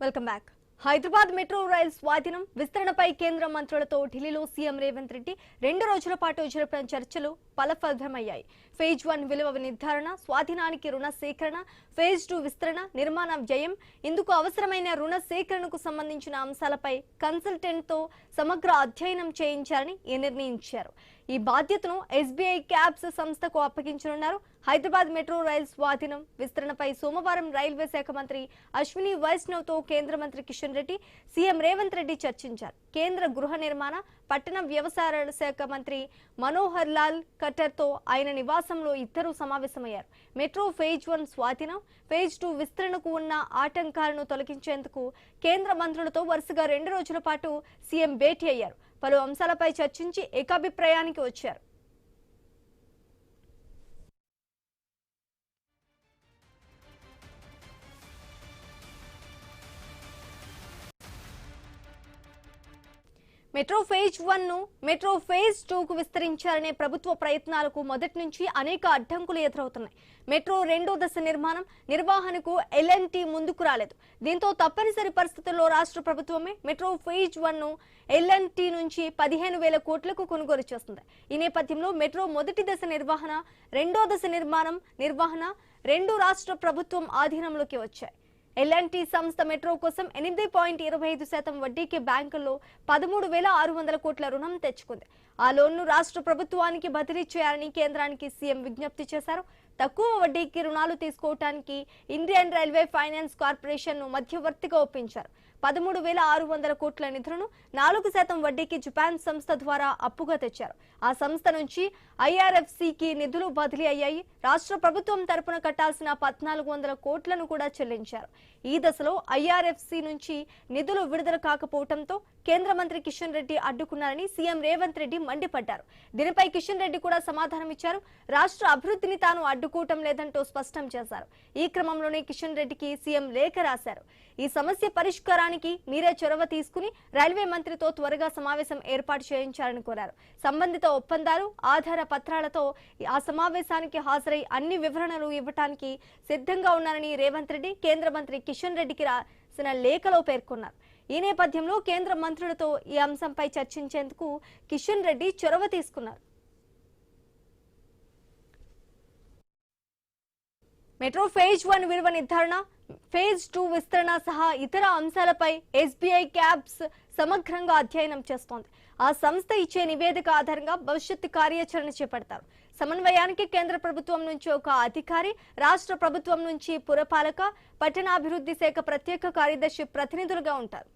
Welcome back. Hyderabad metro rail స్వాధీనం విస్తరణపై కేంద్ర మంత్రులతో ఢిల్లీలో సీఎం రేవంత్ రెడ్డి 2 రోజుల పాటు జరిపిన చర్చలు ఫలప్రదమయ్యాయి. ఫేజ్ 1 విలువ నిర్ధారణ, స్వాధీనానికి రుణ సేకరణ, ఫేజ్ 2 విస్తరణ, నిర్మాణ వ్యయం, ఇందుకు అవసరమైన రుణ సేకరణకు సంబంధించిన అంశాలపై కన్సల్టెంట్తో సమగ్ర అధ్యయనం చేయించాలని నిర్ణయించారు. ఈ బాధ్యతను ఎస్బీఐ క్యాబ్స్ సంస్థకు అప్పగించనున్నారు. హైదరాబాద్ మెట్రో రైల్ స్వాధీనం విస్తరణపై సోమవారం రైల్వే శాఖ మంత్రి అశ్విని వైష్ణవ్తో కేంద్ర మంత్రి కిషన్ రెడ్డి, సీఎం రేవంత్ రెడ్డి చర్చించారు. కేంద్ర గృహ నిర్మాణ, పట్టణ వ్యవసాయాల శాఖ మంత్రి మనోహర్ లాల్ ఖట్టర్తో ఆయన నివాసంలో ఇద్దరు సమావేశమయ్యారు. మెట్రో ఫేజ్ 1 స్వాధీనం, ఫేజ్ 2 విస్తరణకు ఉన్న ఆటంకాలను తొలగించేందుకు కేంద్ర మంత్రులతో వరుసగా 2 రోజుల పాటు సీఎం భేటీ అయ్యారు. పలు అంశాలపై చర్చించి ఏకాభిప్రాయానికి వచ్చారు. మెట్రో ఫేజ్ 1ను మెట్రో ఫేజ్ 2కు విస్తరించాలనే ప్రభుత్వ ప్రయత్నాలకు మొదటి నుంచి అనేక అడ్డంకులు ఎదురవుతున్నాయి. మెట్రో 2వ దశ నిర్వహణకు ఎల్ఎన్టీ ముందుకు రాలేదు. దీంతో తప్పనిసరి పరిస్థితుల్లో రాష్ట్ర ప్రభుత్వమే మెట్రో ఫేజ్ 1ను ఎల్ఎన్టీ నుంచి 15,000 కోట్లకు కొనుగోలు చేస్తుంది. ఈ నేపథ్యంలో మెట్రో మొదటి దశ నిర్వహణ, 2వ దశ నిర్వహణ రెండు రాష్ట్ర ప్రభుత్వం ఆధీనంలోకి వచ్చాయి. ఎల్ఎన్టీ సంస్థ మెట్రో కోసం 8.25% వడ్డీకి బ్యాంకుల్లో 13,600 కోట్ల రుణం తెచ్చుకుంది. ఆ లోన్ను రాష్ట్ర ప్రభుత్వానికి బదిలీ చేయాలని కేంద్రానికి సీఎం విజ్ఞప్తి చేశారు. తక్కువ వడ్డీకి రుణాలు తీసుకోవడానికి ఇండియన్ రైల్వే ఫైనాన్స్ కార్పొరేషన్ ను మధ్యవర్తిగా ఒప్పించారు. 13,600 కోట్ల నిధులను 4% వడ్డీకి జపాన్ సంస్థ ద్వారా అప్పుగా తెచ్చారు. ఆ సంస్థ నుంచి ఐఆర్ఎఫ్సికి నిధులు బదిలీ అయ్యాయి. రాష్ట్ర ప్రభుత్వం తరపున కట్టాల్సిన 1,400 కోట్లను కూడా చెల్లించారు. ఈ దశలో ఐఆర్ఎఫ్సి నుంచి నిధులు విడుదల కాకపోవడంతో కేంద్ర మంత్రి కిషన్ రెడ్డి అడ్డుకున్నారని సీఎం రేవంత్ రెడ్డి మండిపడ్డారు. దీనిపై కిషన్ రెడ్డి కూడా సమాధానం ఇచ్చారు. రాష్ట్ర అభివృద్ధిని తాను అడ్డుకోవటం లేదంటూ స్పష్టం చేశారు. ఈ క్రమంలోనే కిషన్ రెడ్డికి సీఎం లేఖ రాశారు. ఈ సమస్య పరిష్కారానికి మీరే చొరవ తీసుకుని రైల్వే మంత్రితో త్వరగా సమావేశం ఏర్పాటు చేయించాలని కోరారు. సంబంధిత ఒప్పందాలు, ఆధార పత్రాలతో ఆ సమావేశానికి హాజరై అన్ని వివరణలు ఇవ్వడానికి సిద్ధంగా ఉన్నారని రేవంత్ రెడ్డి కేంద్ర మంత్రి కిషన్ రెడ్డికి రాసిన లేఖలో పేర్కొన్నారు. ఈ నేపథ్యంలో కేంద్ర మంత్రులతో ఈ అంశంపై చర్చించేందుకు కిషన్ రెడ్డి చొరవ తీసుకున్నారు. మెట్రో ఫేజ్ 1 విలువ నిర్ధారణ, ఫేజ్ 2 విస్తరణ సహా ఇతర అంశాలపై ఎస్బీఐ క్యాబ్స్ సమగ్రంగా అధ్యయనం చేస్తోంది. ఆ సంస్థ ఇచ్చే నివేదిక ఆధారంగా భవిష్యత్తు కార్యాచరణ చేపడతారు. సమన్వయానికి కేంద్ర ప్రభుత్వం నుంచి ఒక అధికారి, రాష్ట్ర ప్రభుత్వం నుంచి పురపాలక, పట్టణాభివృద్ధి శాఖ ప్రత్యేక కార్యదర్శి ప్రతినిధులుగా ఉంటారు.